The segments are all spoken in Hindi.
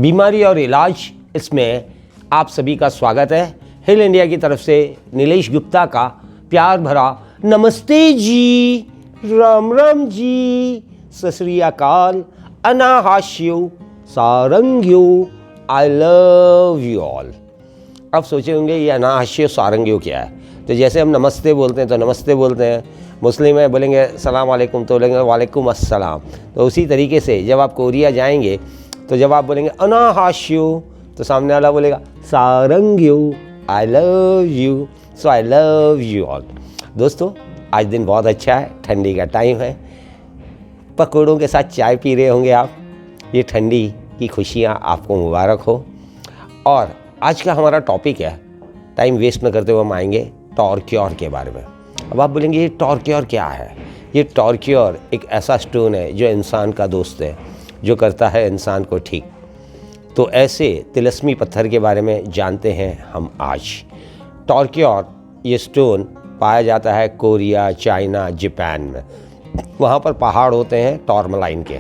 बीमारी और इलाज, इसमें आप सभी का स्वागत है। हिल इंडिया की तरफ से नीलेश गुप्ता का प्यार भरा नमस्ते जी, राम राम जी, सत श्री अकाल, अनाहास्यो, सारंग्यो, आई लव यू ऑल। अब सोचे होंगे ये अनाहास्यो सारंग्यो क्या है। तो जैसे हम नमस्ते बोलते हैं तो नमस्ते बोलते हैं, मुस्लिम है बोलेंगे सलाम वालेकुम तो बोलेंगे वालेकुम अस्सलाम। तो उसी तरीके से जब आप कोरिया जाएंगे तो जब आप बोलेंगे अनाहास्यो तो सामने वाला बोलेगा सारंग्यो, I love you, so I love you all. दोस्तों आज दिन बहुत अच्छा है, ठंडी का टाइम है, पकौड़ों के साथ चाय पी रहे होंगे आप। ये ठंडी की खुशियाँ आपको मुबारक हो। और आज का हमारा टॉपिक है, टाइम वेस्ट न करते हुए हम आएंगे टॉर्क्योर के बारे में। अब आप बोलेंगे ये टॉर्क्योर क्या है। ये टॉर्क्योर एक ऐसा स्टोन है जो इंसान का दोस्त है, जो करता है इंसान को ठीक। तो ऐसे तिलस्मी पत्थर के बारे में जानते हैं हम आज। टॉर्क्योर ये स्टोन पाया जाता है कोरिया, चाइना, जापान में। वहाँ पर पहाड़ होते हैं टॉर्मलाइन के।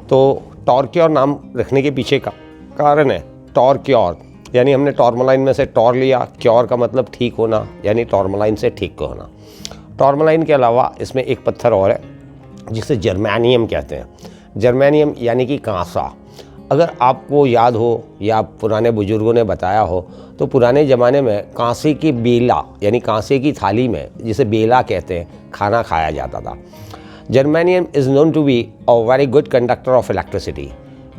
तो टॉर्क्योर नाम रखने के पीछे का कारण है टॉर्क्योर, यानी हमने टॉर्मलाइन में से टॉर लिया, क्योर का मतलब ठीक होना, यानी टॉर्मलाइन से ठीक होना। टॉर्मलाइन के अलावा इसमें एक पत्थर और है जिसे जर्मेनियम कहते हैं। जर्मेनियम यानी कि कांसा। अगर आपको याद हो या पुराने बुजुर्गों ने बताया हो तो पुराने ज़माने में कांसे की बेला यानी कांसे की थाली में, जिसे बेला कहते हैं, खाना खाया जाता था। Germanium is known to be a very good conductor of electricity.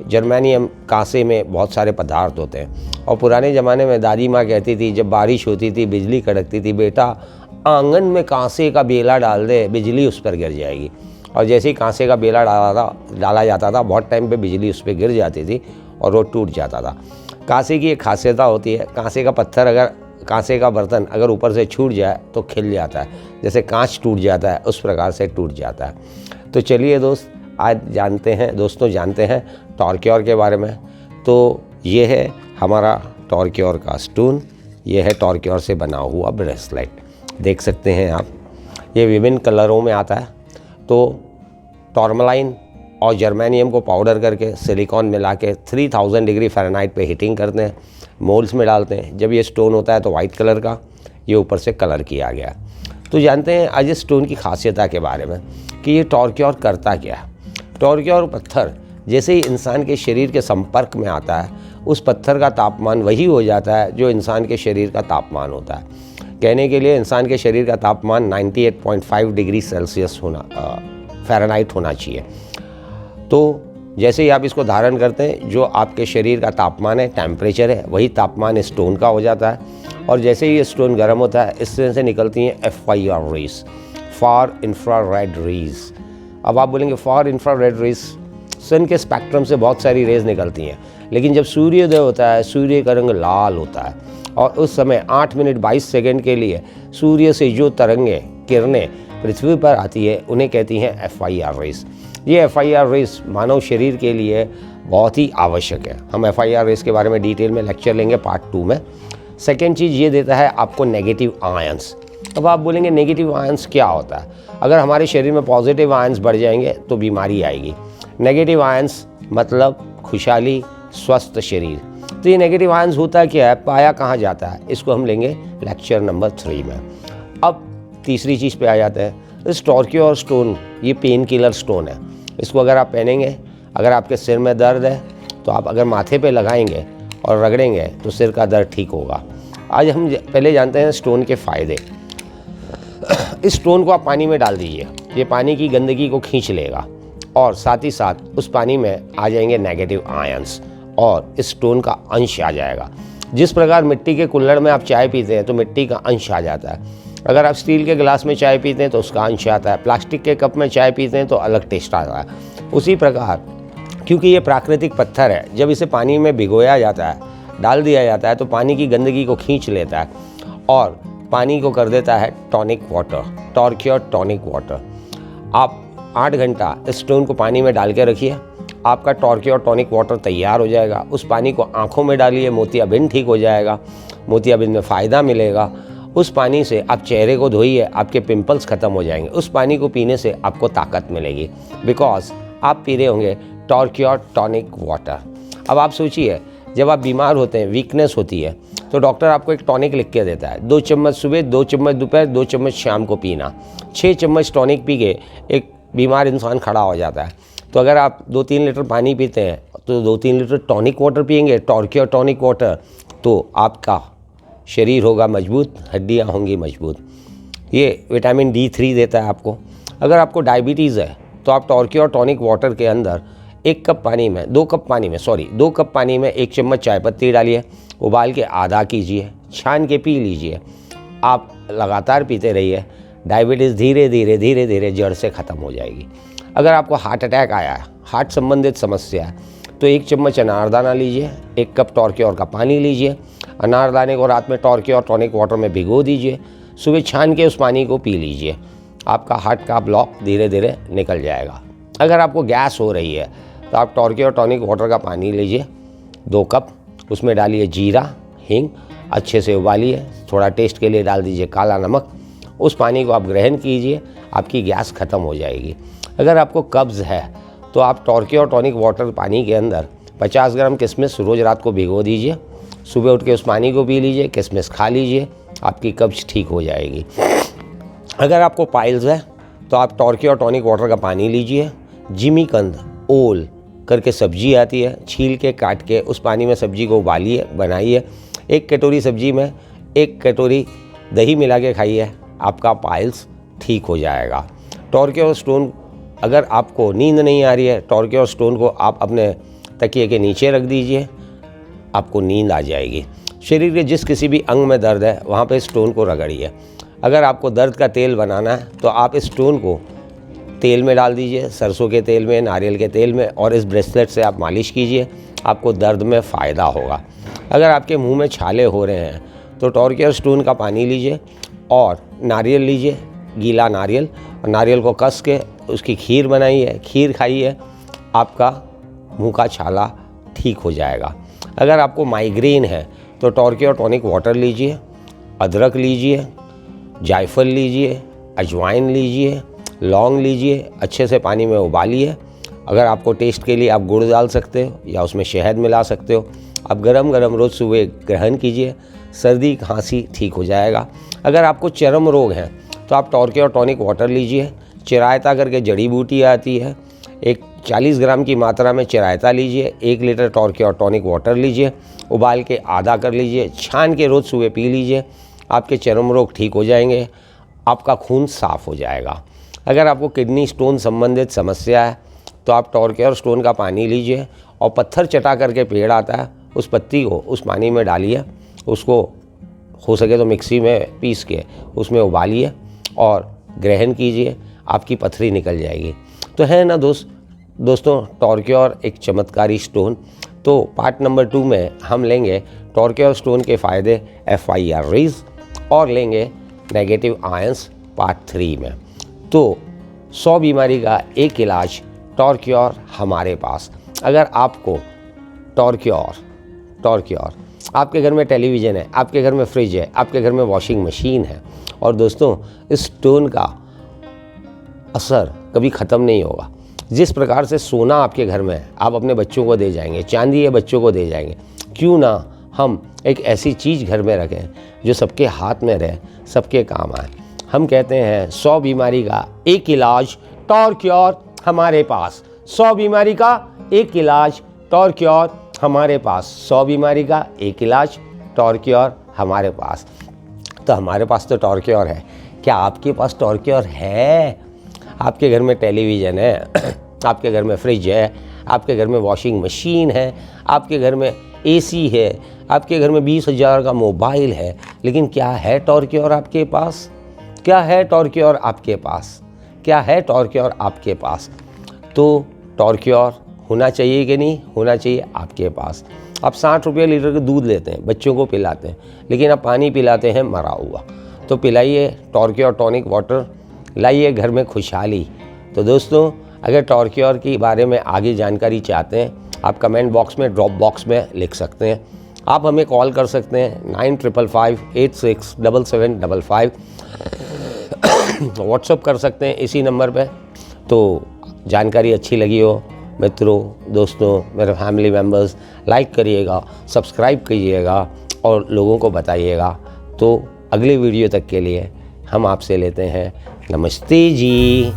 Germanium कांसे में बहुत सारे पदार्थ होते हैं। और पुराने ज़माने में दादी माँ कहती थी, जब बारिश होती थी, बिजली कड़कती थी, बेटा आंगन में कांसे का बेला डाल दे, बिजली उस पर गिर जाएगी। और जैसे ही कांसे का बेला डाला जाता था, बहुत टाइम पे बिजली उस पर गिर जाती थी और वो टूट जाता था। कांसे की एक खासियत होती है, कांसे का पत्थर अगर, कांसे का बर्तन अगर ऊपर से छूट जाए तो खिल जाता है, जैसे कांच टूट जाता है उस प्रकार से टूट जाता है। तो चलिए दोस्त, आज जानते हैं टॉर्क्योर के बारे में। तो ये है हमारा टॉर्क्योर का स्टोन, ये है टॉर्क्योर से बना हुआ ब्रेसलेट। देख सकते हैं आप, ये विभिन्न कलरों में आता है। तो टॉर्मलाइन और जर्मेनियम को पाउडर करके सिलिकॉन मिला के 3000 डिग्री फ़ारेनहाइट पे हीटिंग करते हैं, मोल्ड्स में डालते हैं। जब ये स्टोन होता है तो वाइट कलर का, ये ऊपर से कलर किया गया। तो जानते हैं आज इस स्टोन की खासियत के बारे में कि ये टॉर्क्योर करता क्या है। टॉर्क्योर पत्थर जैसे ही इंसान के शरीर के संपर्क में आता है, उस पत्थर का तापमान वही हो जाता है जो इंसान के शरीर का तापमान होता है। कहने के लिए इंसान के शरीर का तापमान 98.5 डिग्री सेल्सियस फ़ारेनहाइट होना चाहिए। तो जैसे ही आप इसको धारण करते हैं, जो आपके शरीर का तापमान है, टेम्परेचर है, वही तापमान स्टोन का हो जाता है। और जैसे ही ये स्टोन गर्म होता है, इससे से निकलती हैं FIR रेज, फार इंफ्रारेड रेज। अब आप बोलेंगे फार इंफ्रारेड रेज, सन के स्पेक्ट्रम से बहुत सारी रेज निकलती हैं, लेकिन जब सूर्योदय होता है, सूर्य का रंग लाल होता है और उस समय 8 मिनट 22 सेकंड के लिए सूर्य से जो किरणें पृथ्वी पर आती है, उन्हें कहती हैं FIR रेज। ये FIR रेज मानव शरीर के लिए बहुत ही आवश्यक है। हम FIR रेज के बारे में डिटेल में लेक्चर लेंगे पार्ट 2 में। सेकेंड चीज़ ये देता है आपको नेगेटिव आयंस। अब आप बोलेंगे नेगेटिव आयंस क्या होता है। अगर हमारे शरीर में पॉजिटिव आयंस बढ़ जाएंगे तो बीमारी आएगी। नेगेटिव आयंस मतलब खुशहाली, स्वस्थ शरीर। तो ये नेगेटिव आयंस होता क्या है, पाया कहाँ जाता है, इसको हम लेंगे लेक्चर नंबर 3 में। अब तीसरी चीज़ पे आ जाते हैं। इस टॉर्क्योर स्टोन ये पेन किलर स्टोन है। इसको अगर आप पहनेंगे, अगर आपके सिर में दर्द है तो आप अगर माथे पे लगाएंगे और रगड़ेंगे तो सिर का दर्द ठीक होगा। आज हम पहले जानते हैं स्टोन के फ़ायदे। इस स्टोन को आप पानी में डाल दीजिए, ये पानी की गंदगी को खींच लेगा और साथ ही साथ उस पानी में आ जाएंगे नेगेटिव आयंस और इस स्टोन का अंश आ जाएगा। जिस प्रकार मिट्टी के कुल्हड़ में आप चाय पीते हैं तो मिट्टी का अंश आ जाता है। अगर आप स्टील के गिलास में चाय पीते हैं तो उसका अंश आता है। प्लास्टिक के कप में चाय पीते हैं तो अलग टेस्ट आता है। उसी प्रकार क्योंकि ये प्राकृतिक पत्थर है, जब इसे पानी में भिगोया जाता है, डाल दिया जाता है, तो पानी की गंदगी को खींच लेता है और पानी को कर देता है टॉनिक वाटर, टॉर्क्योर टॉनिक वाटर। आप 8 घंटा इस स्टोन को पानी में डाल के रखिए, आपका टॉर्क्योर टॉनिक वाटर तैयार हो जाएगा। उस पानी को आँखों में डालिए, मोतियाबिंद ठीक हो जाएगा, मोतियाबिंद में फ़ायदा मिलेगा। उस पानी से आप चेहरे को धोइए, आपके पिंपल्स ख़त्म हो जाएंगे। उस पानी को पीने से आपको ताकत मिलेगी, बिकॉज आप पी रहे होंगे टॉर्क्योर टॉनिक वाटर। अब आप सोचिए, जब आप बीमार होते हैं, वीकनेस होती है, तो डॉक्टर आपको एक टॉनिक लिख के देता है, 2 चम्मच सुबह, 2 चम्मच दोपहर, 2 चम्मच शाम को पीना। 6 चम्मच टॉनिक पी के एक बीमार इंसान खड़ा हो जाता है। तो अगर आप 2-3 लीटर पानी पीते हैं तो 2-3 लीटर टॉनिक वाटर पिएंगे, टॉर्क्योर टॉनिक वाटर, तो आपका शरीर होगा मजबूत, हड्डियाँ होंगी मजबूत। ये विटामिन D3 देता है आपको। अगर आपको डायबिटीज़ है तो आप टॉर्क्योर टॉनिक वाटर के अंदर 2 कप पानी में 1 चम्मच चाय पत्ती डालिए, उबाल के आधा कीजिए, छान के पी लीजिए। आप लगातार पीते रहिए, डायबिटीज़ धीरे धीरे जड़ से ख़त्म हो जाएगी। अगर आपको हार्ट अटैक आया है, हार्ट संबंधित समस्या है, तो 1 चम्मच अनारदाना लीजिए, 1 कप टॉर्क्योर का पानी लीजिए, अनारदाने को रात में टॉर्क्योर टॉनिक वाटर में भिगो दीजिए, सुबह छान के उस पानी को पी लीजिए। आपका हार्ट का ब्लॉक धीरे धीरे निकल जाएगा। अगर आपको गैस हो रही है तो आप टॉर्क्योर टॉनिक वाटर का पानी लीजिए, 2 कप, उसमें डालिए जीरा, हींग, अच्छे से उबालिए, थोड़ा टेस्ट के लिए डाल दीजिए काला नमक। उस पानी को आप ग्रहण कीजिए, आपकी गैस ख़त्म हो जाएगी। अगर आपको कब्ज़ है तो आप टॉर्क्योर टॉनिक वाटर पानी के अंदर 50 ग्राम किशमिश रोज़ रात को भिगो दीजिए, सुबह उठ के उस पानी को पी लीजिए, किशमिश खा लीजिए, आपकी कब्ज़ ठीक हो जाएगी। अगर आपको पाइल्स है तो आप टॉर्क्योर टॉनिक वाटर का पानी लीजिए, जिमीकंद, ओल करके सब्जी आती है, छील के काट के उस पानी में सब्जी को उबालिए, बनाइए। 1 कटोरी सब्जी में 1 कटोरी दही मिला के खाइए, आपका पाइल्स ठीक हो जाएगा। टॉर्क्योर स्टोन, अगर आपको नींद नहीं आ रही है, टॉर्क्योर स्टोन को आप अपने तकिए के नीचे रख दीजिए, आपको नींद आ जाएगी। शरीर के जिस किसी भी अंग में दर्द है वहाँ पे स्टोन को रगड़िए। अगर आपको दर्द का तेल बनाना है तो आप इस स्टोन को तेल में डाल दीजिए, सरसों के तेल में, नारियल के तेल में, और इस ब्रेसलेट से आप मालिश कीजिए, आपको दर्द में फ़ायदा होगा। अगर आपके मुंह में छाले हो रहे हैं तो टॉर्क्योर स्टोन का पानी लीजिए और नारियल लीजिए, गीला नारियल, और नारियल को कस के उसकी खीर बनाइए, खीर खाइए, आपका मुंह का छाला ठीक हो जाएगा। अगर आपको माइग्रेन है तो टॉर्क्योर टॉनिक वाटर लीजिए, अदरक लीजिए, जायफल लीजिए, अजवाइन लीजिए, लौंग लीजिए, अच्छे से पानी में उबालिए। अगर आपको टेस्ट के लिए आप गुड़ डाल सकते हो या उसमें शहद मिला सकते हो। आप गरम गरम रोज़ सुबह ग्रहण कीजिए, सर्दी खांसी ठीक हो जाएगा। अगर आपको चर्म रोग है तो आप टॉर्क्योर टॉनिक वाटर लीजिए, चिरायता करके जड़ी बूटी आती है, एक 40 ग्राम की मात्रा में चिरायता लीजिए, 1 लीटर टॉर्क्योर टॉनिक वाटर लीजिए, उबाल के आधा कर लीजिए, छान के रोज़ सुबह पी लीजिए, आपके चर्म रोग ठीक हो जाएंगे, आपका खून साफ़ हो जाएगा। अगर आपको किडनी स्टोन संबंधित समस्या है तो आप टॉर्क्योर स्टोन का पानी लीजिए और पत्थर चटा करके पेड़ आता है, उस पत्ती को उस पानी में डालिए, उसको हो सके तो मिक्सी में पीस के उसमें उबालिए और ग्रहण कीजिए, आपकी पथरी निकल जाएगी। तो है ना दोस्तों टॉर्क्योर एक चमत्कारी स्टोन। तो पार्ट नंबर 2 में हम लेंगे टॉर्क्योर स्टोन के फ़ायदे FIR रेज और लेंगे नेगेटिव आयंस पार्ट 3 में। तो 100 बीमारी का एक इलाज टॉर्क्योर हमारे पास। अगर आपको टॉर्क्योर आपके घर में टेलीविज़न है, आपके घर में फ्रिज है, आपके घर में वॉशिंग मशीन है, और दोस्तों इस स्टोन का असर कभी ख़त्म नहीं होगा। जिस प्रकार से सोना आपके घर में है आप अपने बच्चों को दे जाएंगे, चांदी है बच्चों को दे जाएंगे, क्यों ना हम एक ऐसी चीज़ घर में रखें जो सबके हाथ में रहे, सबके काम आए। हम कहते हैं 100 बीमारी का एक इलाज टॉर्क्योर हमारे पास, 100 बीमारी का एक इलाज टॉर्क्योर हमारे पास, 100 बीमारी का एक इलाज टॉर्क्योर हमारे पास। तो हमारे पास तो टॉर्क्योर है, क्या आपके पास टॉर्क्योर है? आपके घर में टेलीविज़न है, आपके घर में फ्रिज है, आपके घर में वॉशिंग मशीन है, आपके घर में AC है, आपके घर में 20,000 का मोबाइल है, लेकिन क्या है टॉर्क्योर आपके पास? क्या है टॉर्क्योर आपके पास? क्या है टॉर्क्योर आपके पास? तो टॉर्क्योर होना चाहिए कि नहीं होना चाहिए आपके पास। आप 60 रुपये लीटर के दूध लेते हैं, बच्चों को पिलाते हैं, लेकिन आप पानी पिलाते हैं मरा हुआ। तो पिलाइए टॉर्क्योर टॉनिक वाटर, लाइए घर में खुशहाली। तो दोस्तों अगर टॉर्क्योर के बारे में आगे जानकारी चाहते हैं आप कमेंट बॉक्स में, ड्रॉप बॉक्स में लिख सकते हैं। आप हमें कॉल कर सकते हैं 9555867755, व्हाट्सअप कर सकते हैं इसी नंबर पे। तो जानकारी अच्छी लगी हो मित्रों, दोस्तों, मेरे फैमिली मेम्बर्स लाइक करिएगा, सब्सक्राइब कीजिएगा और लोगों को बताइएगा। तो अगले वीडियो तक के लिए हम आपसे लेते हैं नमस्ते जी।